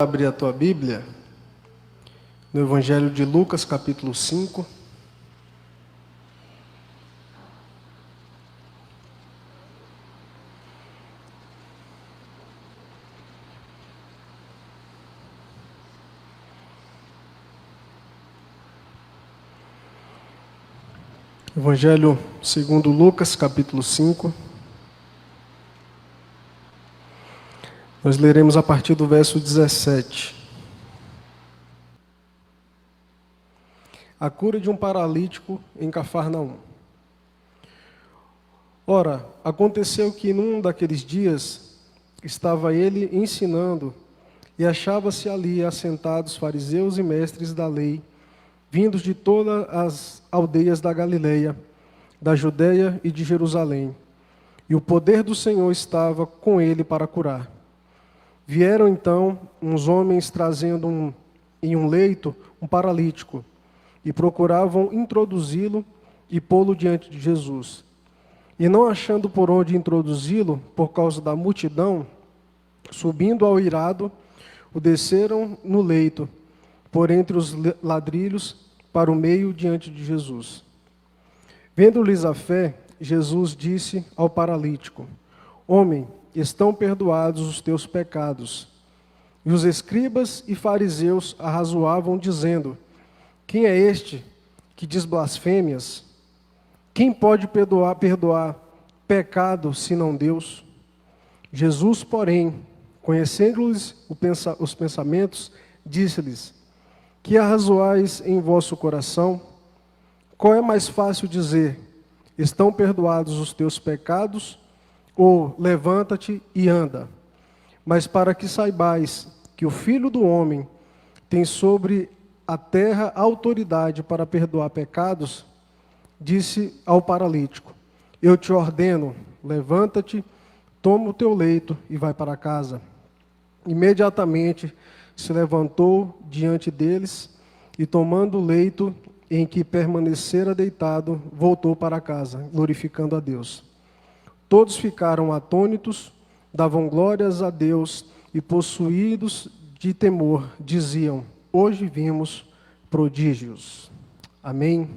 Abrir a tua Bíblia no Evangelho de Lucas, capítulo 5. Evangelho segundo Lucas, capítulo 5. Nós leremos a partir do verso 17. A cura de um paralítico em Cafarnaum. Ora, aconteceu que num daqueles dias estava ele ensinando e achava-se ali assentados fariseus e mestres da lei, vindos de todas as aldeias da Galileia, da Judeia e de Jerusalém. E o poder do Senhor estava com ele para curar. Vieram então uns homens trazendo em um leito um paralítico e procuravam introduzi-lo e pô-lo diante de Jesus. E não achando por onde introduzi-lo, por causa da multidão, subindo ao eirado, o desceram no leito, por entre os ladrilhos, para o meio diante de Jesus. Vendo-lhes a fé, Jesus disse ao paralítico: Homem, estão perdoados os teus pecados. E os escribas e fariseus arrazoavam, dizendo: Quem é este que diz blasfêmias? Quem pode perdoar pecado, senão Deus? Jesus, porém, conhecendo-lhes os pensamentos, disse-lhes: Que arrazoais em vosso coração? Qual é mais fácil dizer: Estão perdoados os teus pecados, ou levanta-te e anda? Mas para que saibais que o Filho do Homem tem sobre a terra autoridade para perdoar pecados, disse ao paralítico: Eu te ordeno, levanta-te, toma o teu leito e vai para casa. Imediatamente se levantou diante deles e, tomando o leito em que permanecera deitado, voltou para casa, glorificando a Deus. Todos ficaram atônitos, davam glórias a Deus e, possuídos de temor, diziam: Hoje vimos prodígios. Amém?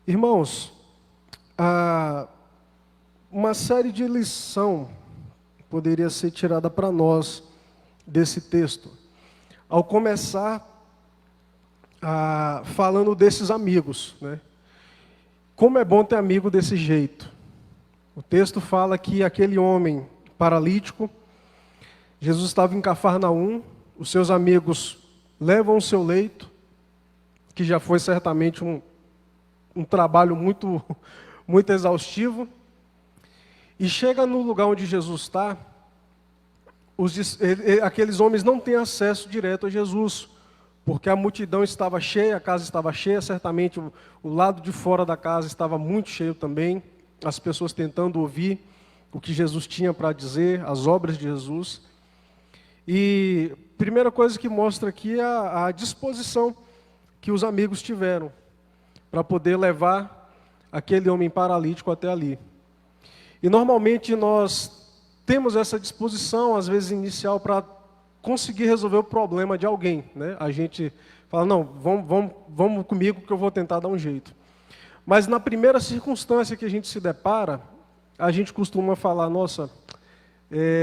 Irmãos, uma série de lição poderia ser tirada para nós desse texto. Ao começar falando desses amigos, né? Como é bom ter amigo desse jeito. O texto fala que aquele homem paralítico, Jesus estava em Cafarnaum, os seus amigos levam o seu leito, que já foi certamente um trabalho muito, muito exaustivo, e chega no lugar onde Jesus está, aqueles homens não têm acesso direto a Jesus, porque a multidão estava cheia, a casa estava cheia, certamente o lado de fora da casa estava muito cheio também, as pessoas tentando ouvir o que Jesus tinha para dizer, as obras de Jesus. E a primeira coisa que mostra aqui é a disposição que os amigos tiveram para poder levar aquele homem paralítico até ali. E normalmente nós temos essa disposição, às vezes inicial, para conseguir resolver o problema de alguém, né? A gente fala: não, vamos comigo que eu vou tentar dar um jeito. Mas na primeira circunstância que a gente se depara, a gente costuma falar: nossa,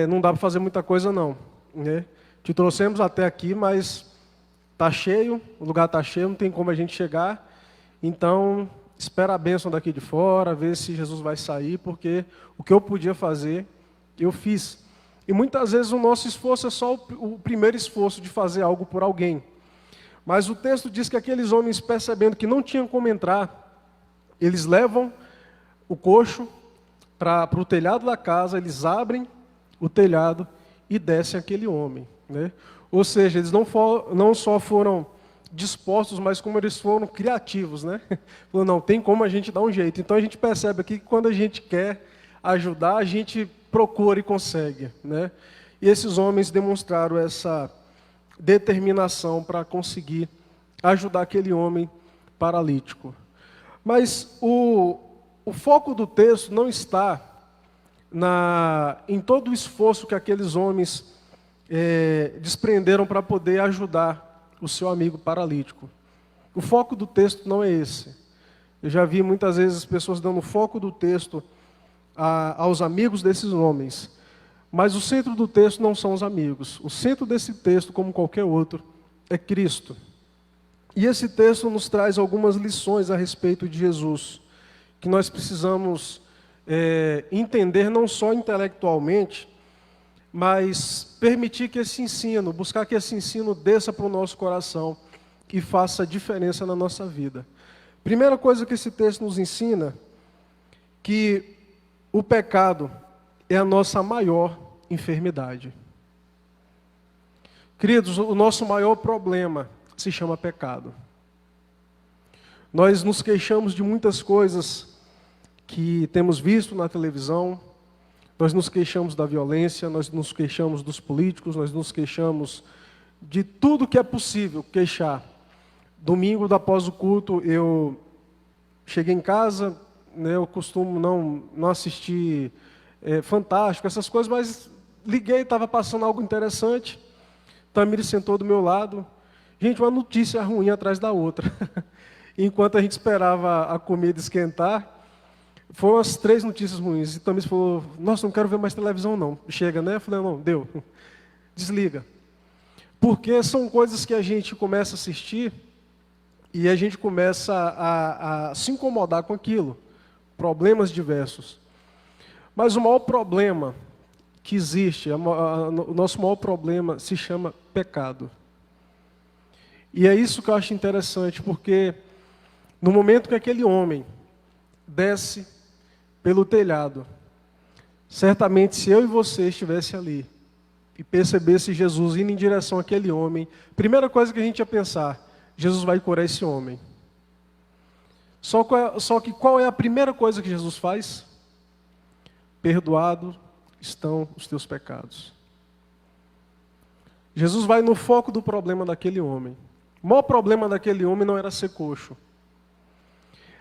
não dá para fazer muita coisa não, né? Te trouxemos até aqui, mas está cheio, o lugar está cheio, não tem como a gente chegar, então espera a bênção daqui de fora, ver se Jesus vai sair, porque o que eu podia fazer, eu fiz. E muitas vezes o nosso esforço é só o primeiro esforço de fazer algo por alguém. Mas o texto diz que aqueles homens, percebendo que não tinham como entrar, eles levam o coxo para o telhado da casa, eles abrem o telhado e descem aquele homem, né? Ou seja, eles não só foram dispostos, mas como eles foram criativos, né? Falou: não, tem como a gente dar um jeito. Então a gente percebe aqui que quando a gente quer ajudar, a gente procura e consegue, né? E esses homens demonstraram essa determinação para conseguir ajudar aquele homem paralítico. Mas o foco do texto não está em todo o esforço que aqueles homens desprenderam para poder ajudar o seu amigo paralítico. O foco do texto não é esse. Eu já vi muitas vezes as pessoas dando foco do texto aos amigos desses homens. Mas o centro do texto não são os amigos. O centro desse texto, como qualquer outro, é Cristo. E esse texto nos traz algumas lições a respeito de Jesus, que nós precisamos entender não só intelectualmente, mas permitir que esse ensino, buscar que esse ensino desça para o nosso coração e faça diferença na nossa vida. Primeira coisa que esse texto nos ensina, que o pecado é a nossa maior enfermidade. Queridos, o nosso maior problema se chama pecado. Nós nos queixamos de muitas coisas que temos visto na televisão, nós nos queixamos da violência, nós nos queixamos dos políticos, nós nos queixamos de tudo que é possível queixar. Domingo, após o culto, eu cheguei em casa, né, eu costumo não assistir Fantástico, essas coisas, mas liguei, estava passando algo interessante, Tamires sentou do meu lado, gente, uma notícia ruim atrás da outra. Enquanto a gente esperava a comida esquentar, foram as 3 notícias ruins. E Tamires falou, nossa, não quero ver mais televisão não. Chega, né? Eu falei, não, deu. Desliga. Porque são coisas que a gente começa a assistir e a gente começa a se incomodar com aquilo. Problemas diversos. Mas o maior problema que existe, o nosso maior problema se chama pecado. E é isso que eu acho interessante, porque no momento que aquele homem desce pelo telhado, certamente se eu e você estivesse ali e percebesse Jesus indo em direção àquele homem, primeira coisa que a gente ia pensar, Jesus vai curar esse homem. Só que qual é a primeira coisa que Jesus faz? Perdoado estão os teus pecados. Jesus vai no foco do problema daquele homem. O maior problema daquele homem não era ser coxo.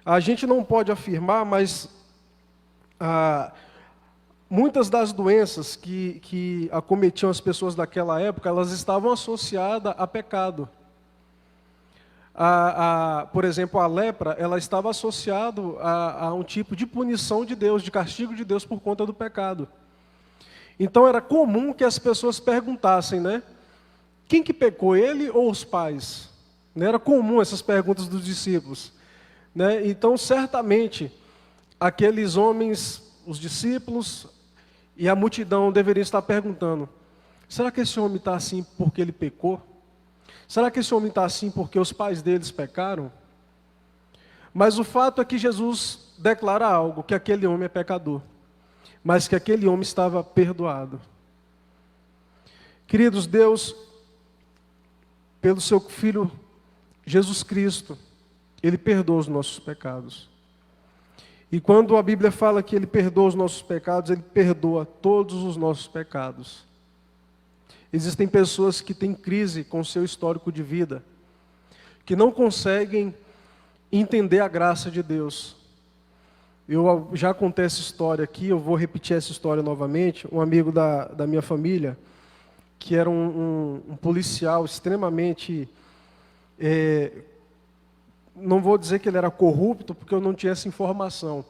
A gente não pode afirmar, mas muitas das doenças que acometiam as pessoas daquela época, elas estavam associadas a pecado. Por exemplo, a lepra, ela estava associada a um tipo de punição de Deus, de castigo de Deus por conta do pecado. Então era comum que as pessoas perguntassem, né? Quem que pecou, ele ou os pais? Era comum essas perguntas dos discípulos. Né? Então, certamente, aqueles homens, os discípulos e a multidão deveriam estar perguntando, será que esse homem está assim porque ele pecou? Será que esse homem está assim porque os pais deles pecaram? Mas o fato é que Jesus declara algo, que aquele homem é pecador, mas que aquele homem estava perdoado. Queridos, Deus, pelo seu Filho Jesus Cristo, Ele perdoa os nossos pecados. E quando a Bíblia fala que Ele perdoa os nossos pecados, Ele perdoa todos os nossos pecados. Existem pessoas que têm crise com o seu histórico de vida, que não conseguem entender a graça de Deus. Eu já contei essa história aqui, eu vou repetir essa história novamente. Um amigo da minha família, que era um policial extremamente... não vou dizer que ele era corrupto, porque eu não tinha essa informação.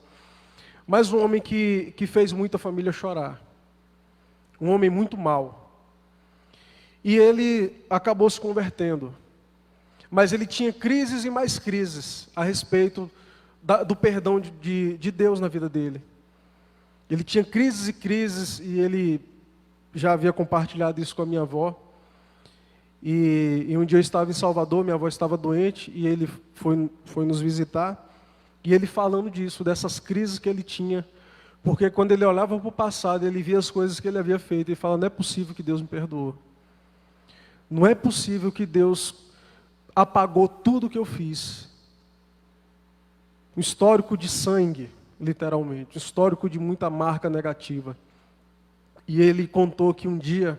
Mas um homem que fez muita família chorar. Um homem muito mau. E ele acabou se convertendo. Mas ele tinha crises e mais crises a respeito do perdão de Deus na vida dele. Ele tinha crises e crises, e ele já havia compartilhado isso com a minha avó. E um dia eu estava em Salvador, minha avó estava doente, e ele foi nos visitar, e ele falando disso, dessas crises que ele tinha, porque quando ele olhava para o passado, ele via as coisas que ele havia feito, e falava, não é possível que Deus me perdoou. Não é possível que Deus apagou tudo que eu fiz. Um histórico de sangue, literalmente, um histórico de muita marca negativa. E ele contou que um dia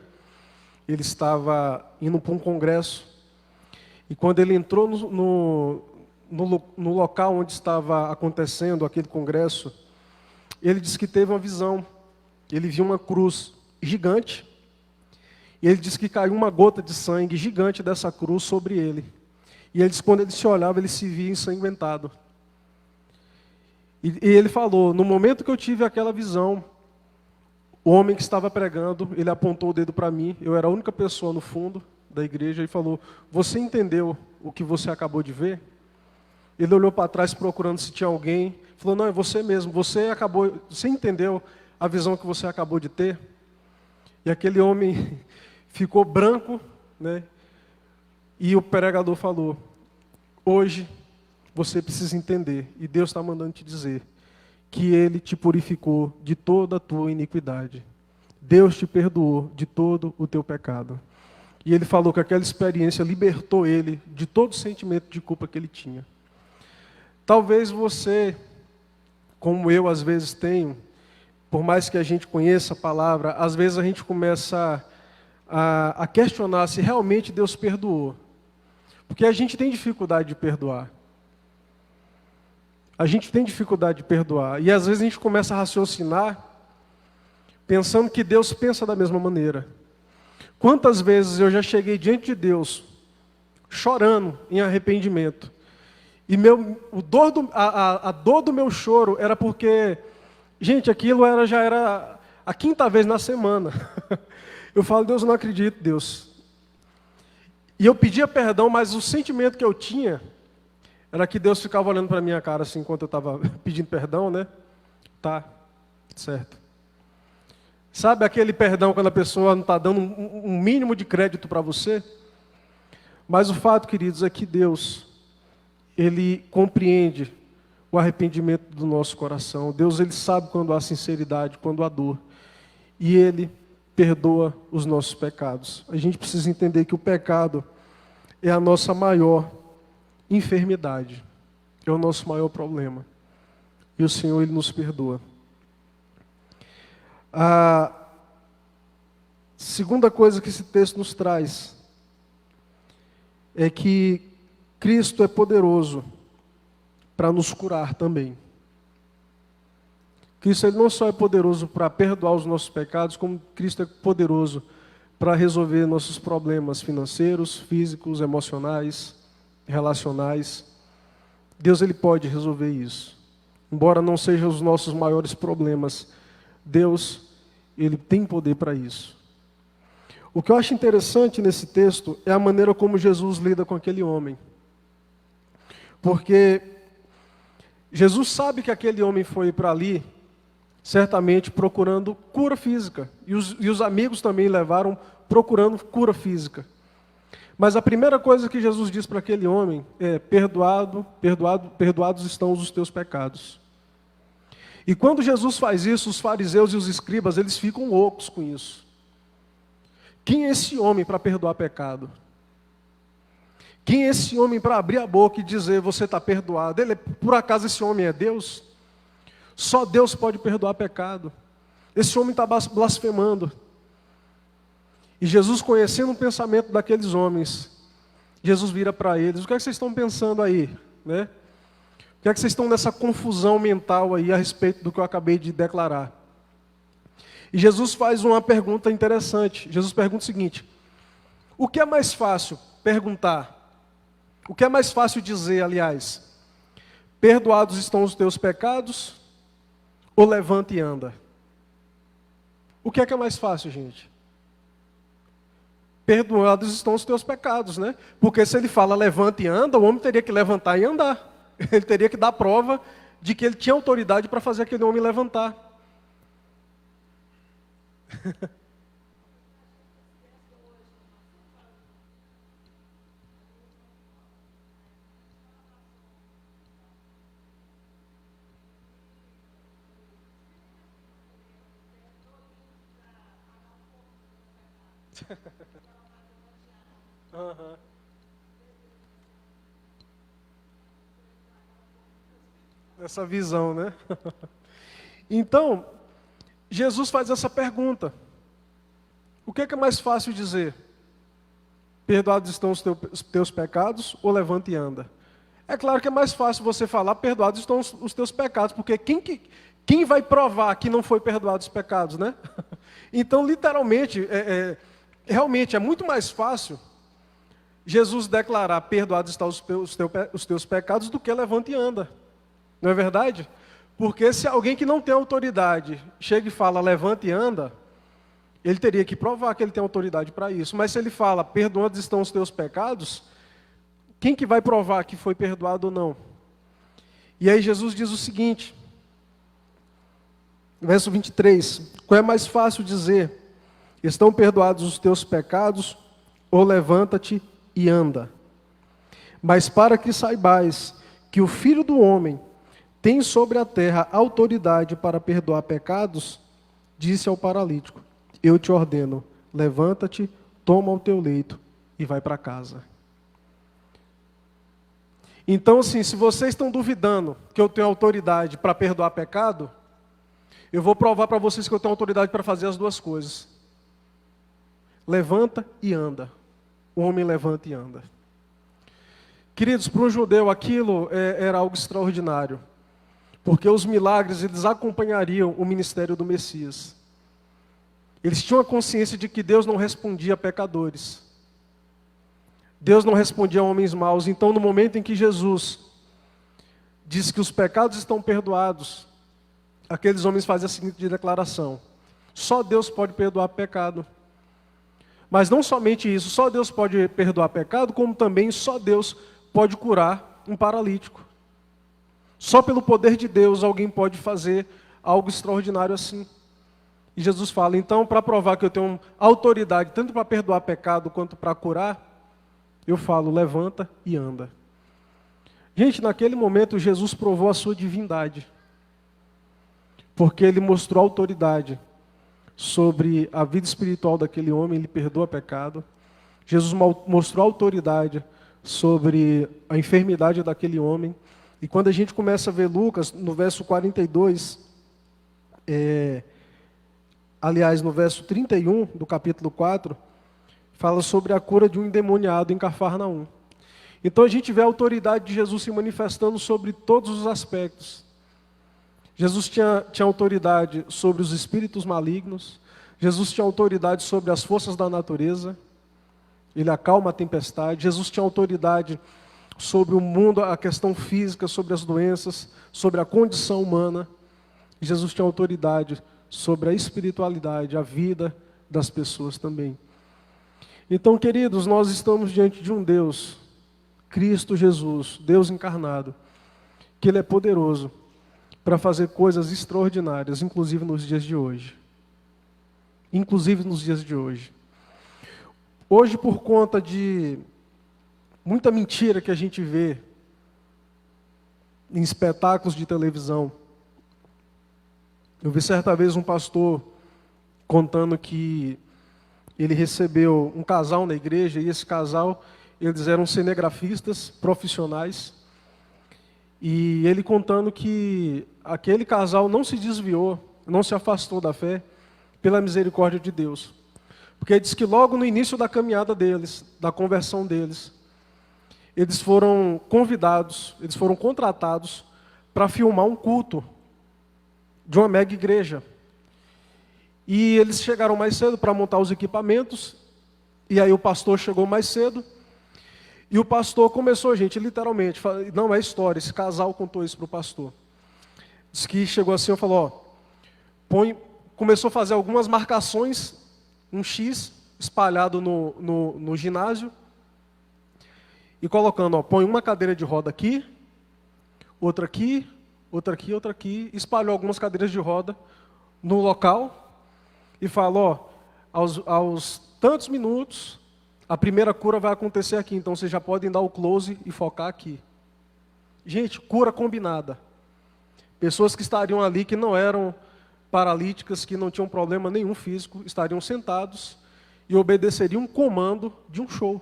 ele estava indo para um congresso, e quando ele entrou no local onde estava acontecendo aquele congresso, ele disse que teve uma visão. Ele viu uma cruz gigante, E ele diz que caiu uma gota de sangue gigante dessa cruz sobre ele. E ele diz que quando ele se olhava, ele se via ensanguentado. E ele falou, no momento que eu tive aquela visão, o homem que estava pregando, ele apontou o dedo para mim, eu era a única pessoa no fundo da igreja, e falou, você entendeu o que você acabou de ver? Ele olhou para trás procurando se tinha alguém, falou, não, é você mesmo, você entendeu a visão que você acabou de ter? E aquele homem ficou branco, né? E o pregador falou, hoje você precisa entender, e Deus está mandando te dizer, que Ele te purificou de toda a tua iniquidade. Deus te perdoou de todo o teu pecado. E ele falou que aquela experiência libertou ele de todo o sentimento de culpa que ele tinha. Talvez você, como eu às vezes tenho, por mais que a gente conheça a palavra, às vezes a gente começa a questionar se realmente Deus perdoou. Porque a gente tem dificuldade de perdoar. A gente tem dificuldade de perdoar. E às vezes a gente começa a raciocinar pensando que Deus pensa da mesma maneira. Quantas vezes eu já cheguei diante de Deus chorando em arrependimento. E a dor do meu choro era porque, gente, aquilo já era a 5ª vez na semana. Eu falo, Deus, eu não acredito, Deus. E eu pedia perdão, mas o sentimento que eu tinha era que Deus ficava olhando para a minha cara assim, enquanto eu estava pedindo perdão, né? Tá, certo. Sabe aquele perdão quando a pessoa não está dando um mínimo de crédito para você? Mas o fato, queridos, é que Deus, Ele compreende o arrependimento do nosso coração. Deus, Ele sabe quando há sinceridade, quando há dor. E Ele perdoa os nossos pecados. A gente precisa entender que o pecado é a nossa maior enfermidade, é o nosso maior problema. E o Senhor, Ele nos perdoa. A segunda coisa que esse texto nos traz é que Cristo é poderoso para nos curar também. Cristo Ele não só é poderoso para perdoar os nossos pecados, como Cristo é poderoso para resolver nossos problemas financeiros, físicos, emocionais, relacionais. Deus, Ele pode resolver isso. Embora não sejam os nossos maiores problemas, Deus, Ele tem poder para isso. O que eu acho interessante nesse texto é a maneira como Jesus lida com aquele homem. Porque Jesus sabe que aquele homem foi para ali, certamente procurando cura física. E os amigos também levaram procurando cura física. Mas a primeira coisa que Jesus diz para aquele homem é: perdoados estão os teus pecados. E quando Jesus faz isso, os fariseus e os escribas, eles ficam loucos com isso. Quem é esse homem para perdoar pecado? Quem é esse homem para abrir a boca e dizer, você está perdoado? Por acaso esse homem é Deus? Só Deus pode perdoar pecado. Esse homem está blasfemando. E Jesus, conhecendo o pensamento daqueles homens, Jesus vira para eles: o que é que vocês estão pensando aí? Né? O que é que vocês estão nessa confusão mental aí a respeito do que eu acabei de declarar? E Jesus faz uma pergunta interessante. Jesus pergunta o seguinte: o que é mais fácil perguntar? O que é mais fácil dizer, aliás? Perdoados estão os teus pecados, ou levanta e anda? O que é mais fácil, gente? Perdoados estão os teus pecados, né? Porque se ele fala levanta e anda, o homem teria que levantar e andar. Ele teria que dar prova de que ele tinha autoridade para fazer aquele homem levantar. Uhum. Essa visão, né? Então, Jesus faz essa pergunta: o que é mais fácil dizer? Perdoados estão os teus pecados, ou levanta e anda? É claro que é mais fácil você falar, perdoados estão os teus pecados, porque quem vai provar que não foi perdoado os pecados, né? Então, literalmente, realmente é muito mais fácil Jesus declarar: perdoados estão os teus pecados, do que levanta e anda. Não é verdade? Porque se alguém que não tem autoridade chega e fala levanta e anda, ele teria que provar que ele tem autoridade para isso. Mas se ele fala perdoados estão os teus pecados, quem que vai provar que foi perdoado ou não? E aí Jesus diz o seguinte, verso 23, qual é mais fácil dizer: estão perdoados os teus pecados, ou levanta-te e anda? Mas para que saibais que o Filho do Homem tem sobre a terra autoridade para perdoar pecados, disse ao paralítico: eu te ordeno, levanta-te, toma o teu leito e vai para casa. Então, assim, se vocês estão duvidando que eu tenho autoridade para perdoar pecado, eu vou provar para vocês que eu tenho autoridade para fazer as duas coisas. Levanta e anda. O homem levanta e anda. Queridos, para um judeu aquilo era algo extraordinário, porque os milagres eles acompanhariam o ministério do Messias. Eles tinham a consciência de que Deus não respondia a pecadores. Deus não respondia a homens maus. Então, no momento em que Jesus diz que os pecados estão perdoados, aqueles homens fazem a seguinte declaração: só Deus pode perdoar pecado. Mas não somente isso, só Deus pode perdoar pecado, como também só Deus pode curar um paralítico. Só pelo poder de Deus alguém pode fazer algo extraordinário assim. E Jesus fala: então, para provar que eu tenho autoridade tanto para perdoar pecado quanto para curar, eu falo, levanta e anda. Gente, naquele momento Jesus provou a sua divindade, porque ele mostrou autoridade sobre a vida espiritual daquele homem, ele perdoa pecado. Jesus mostrou autoridade sobre a enfermidade daquele homem. E quando a gente começa a ver Lucas, no verso 42, aliás, no verso 31 do capítulo 4, fala sobre a cura de um endemoniado em Cafarnaum. Então a gente vê a autoridade de Jesus se manifestando sobre todos os aspectos. Jesus tinha autoridade sobre os espíritos malignos. Jesus tinha autoridade sobre as forças da natureza. Ele acalma a tempestade. Jesus tinha autoridade sobre o mundo, a questão física, sobre as doenças, sobre a condição humana. Jesus tinha autoridade sobre a espiritualidade, a vida das pessoas também. Então, queridos, nós estamos diante de um Deus, Cristo Jesus, Deus encarnado, que Ele é poderoso para fazer coisas extraordinárias, inclusive nos dias de hoje. Inclusive nos dias de hoje. Hoje, por conta de muita mentira que a gente vê em espetáculos de televisão, eu vi certa vez um pastor contando que ele recebeu um casal na igreja, e esse casal, eles eram cinegrafistas profissionais, e ele contando que aquele casal não se desviou, não se afastou da fé, pela misericórdia de Deus. Porque ele diz que logo no início da caminhada deles, da conversão deles, eles foram convidados, eles foram contratados para filmar um culto de uma mega igreja. E eles chegaram mais cedo para montar os equipamentos, e aí o pastor chegou mais cedo, e o pastor começou, gente, literalmente, não é história, esse casal contou isso para o pastor. Diz que chegou assim, eu falou, começou a fazer algumas marcações, um X espalhado no ginásio, e colocando, põe uma cadeira de roda aqui, outra aqui, outra aqui, outra aqui, espalhou algumas cadeiras de roda no local, e falou, aos tantos minutos, a primeira cura vai acontecer aqui, então vocês já podem dar o close e focar aqui. Gente, cura combinada. Pessoas que estariam ali, que não eram paralíticas, que não tinham problema nenhum físico, estariam sentados e obedeceriam um comando de um show.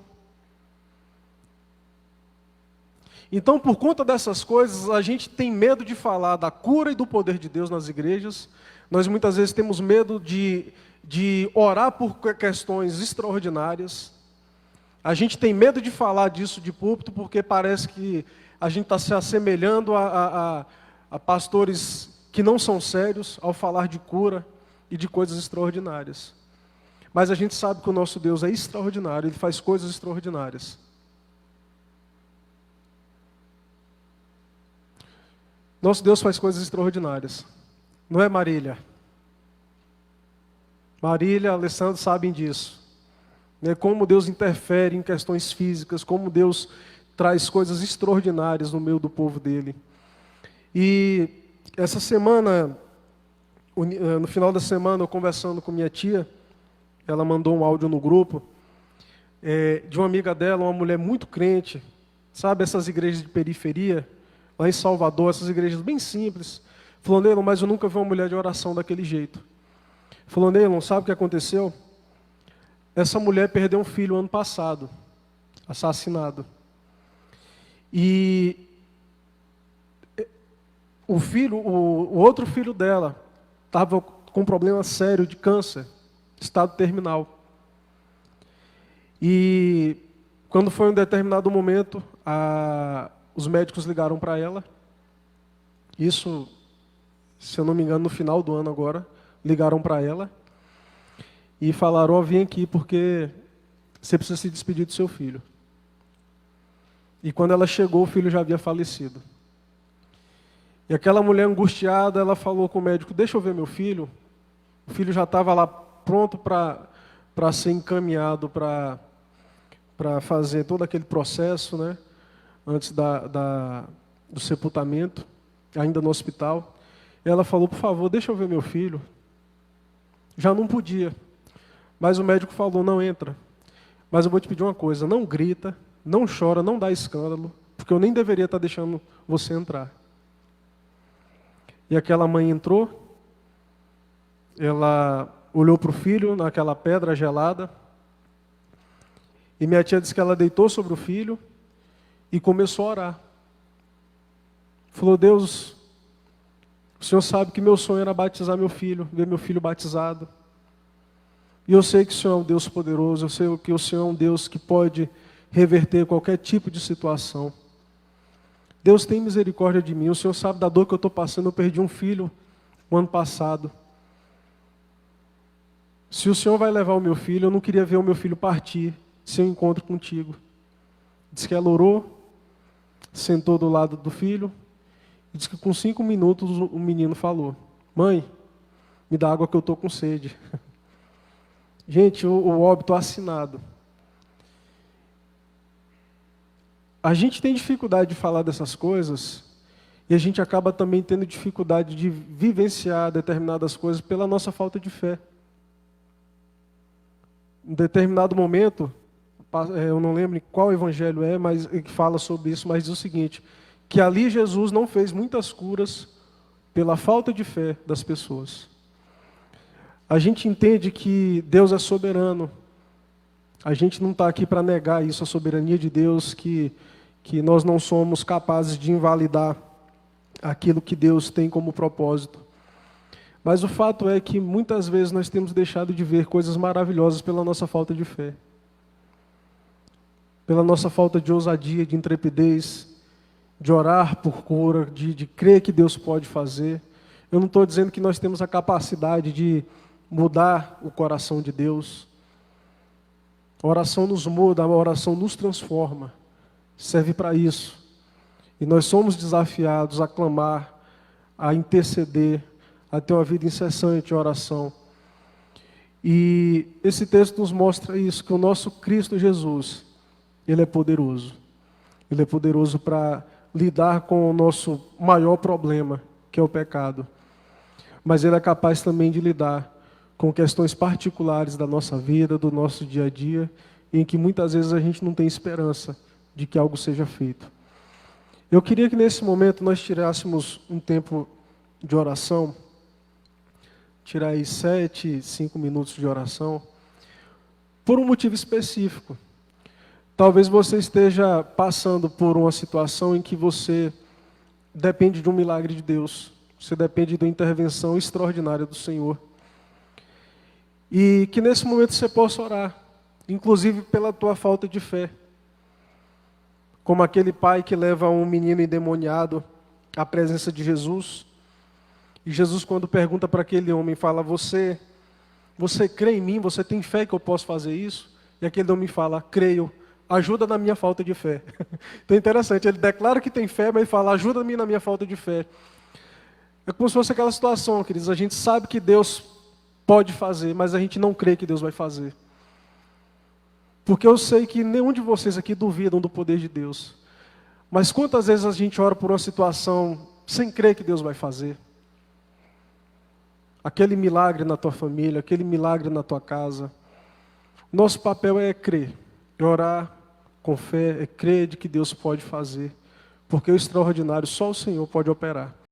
Então, por conta dessas coisas, a gente tem medo de falar da cura e do poder de Deus nas igrejas. Nós muitas vezes temos medo de orar por questões extraordinárias. A gente tem medo de falar disso de púlpito, porque parece que a gente está se assemelhando a pastores que não são sérios ao falar de cura e de coisas extraordinárias. Mas a gente sabe que o nosso Deus é extraordinário, Ele faz coisas extraordinárias. Nosso Deus faz coisas extraordinárias. Não é, Marília? Marília, Alessandro sabem disso. Como Deus interfere em questões físicas, como Deus traz coisas extraordinárias no meio do povo dele. E essa semana, no final da semana, eu conversando com minha tia, ela mandou um áudio no grupo, de uma amiga dela, uma mulher muito crente, sabe essas igrejas de periferia, lá em Salvador, essas igrejas bem simples. Falou, Neilon, mas eu nunca vi uma mulher de oração daquele jeito. Falou, Neilon, sabe o que aconteceu? Essa mulher perdeu um filho ano passado, assassinado. E o outro filho dela estava com um problema sério de câncer, estado terminal. E quando foi um determinado momento, os médicos ligaram para ela. Isso, se eu não me engano, no final do ano agora, ligaram para ela e falaram, ó, vem aqui porque você precisa se despedir do seu filho. E quando ela chegou, o filho já havia falecido. E aquela mulher angustiada, ela falou com o médico, deixa eu ver meu filho. O filho já estava lá pronto para ser encaminhado para fazer todo aquele processo, né? Antes do sepultamento, ainda no hospital. E ela falou, por favor, deixa eu ver meu filho. Já não podia. Mas o médico falou, não entra. Mas eu vou te pedir uma coisa, não grita, não chora, não dá escândalo, porque eu nem deveria estar deixando você entrar. E aquela mãe entrou, ela olhou para o filho naquela pedra gelada, e minha tia disse que ela deitou sobre o filho e começou a orar. Falou, Deus, o Senhor sabe que meu sonho era batizar meu filho, ver meu filho batizado. E eu sei que o Senhor é um Deus poderoso, eu sei que o Senhor é um Deus que pode reverter qualquer tipo de situação. Deus tem misericórdia de mim, o Senhor sabe da dor que eu estou passando, eu perdi um filho no ano passado. Se o Senhor vai levar o meu filho, eu não queria ver o meu filho partir, se eu encontro contigo. Diz que ela orou, sentou do lado do filho, e diz que com 5 minutos o menino falou, mãe, me dá água que eu estou com sede. Gente, o óbito assinado. A gente tem dificuldade de falar dessas coisas e a gente acaba também tendo dificuldade de vivenciar determinadas coisas pela nossa falta de fé. Em determinado momento, eu não lembro qual evangelho mas que fala sobre isso, mas diz o seguinte, que ali Jesus não fez muitas curas pela falta de fé das pessoas. A gente entende que Deus é soberano. A gente não está aqui para negar isso, a soberania de Deus, que nós não somos capazes de invalidar aquilo que Deus tem como propósito. Mas o fato é que muitas vezes nós temos deixado de ver coisas maravilhosas pela nossa falta de fé. Pela nossa falta de ousadia, de intrepidez, de orar por cura, de crer que Deus pode fazer. Eu não estou dizendo que nós temos a capacidade de mudar o coração de Deus. A oração nos muda, a oração nos transforma. Serve para isso. E nós somos desafiados a clamar, a interceder, a ter uma vida incessante de oração. E esse texto nos mostra isso, que o nosso Cristo Jesus, Ele é poderoso. Ele é poderoso para lidar com o nosso maior problema, que é o pecado. Mas Ele é capaz também de lidar com questões particulares da nossa vida, do nosso dia a dia, em que muitas vezes a gente não tem esperança de que algo seja feito. Eu queria que nesse momento nós tirássemos um tempo de oração, tirar aí 5 minutos de oração, por um motivo específico. Talvez você esteja passando por uma situação em que você depende de um milagre de Deus, você depende de uma intervenção extraordinária do Senhor. E que nesse momento você possa orar, inclusive pela tua falta de fé. Como aquele pai que leva um menino endemoniado à presença de Jesus. E Jesus, quando pergunta para aquele homem, fala, você você crê em mim? Você tem fé que eu posso fazer isso? E aquele homem fala, creio, ajuda na minha falta de fé. Então é interessante, ele declara que tem fé, mas ele fala, ajuda-me na minha falta de fé. É como se fosse aquela situação, queridos, a gente sabe que Deus pode fazer, mas a gente não crê que Deus vai fazer. Porque eu sei que nenhum de vocês aqui duvidam do poder de Deus. Mas quantas vezes a gente ora por uma situação sem crer que Deus vai fazer? Aquele milagre na tua família, aquele milagre na tua casa. Nosso papel é crer, é orar com fé, é crer de que Deus pode fazer. Porque o extraordinário só o Senhor pode operar.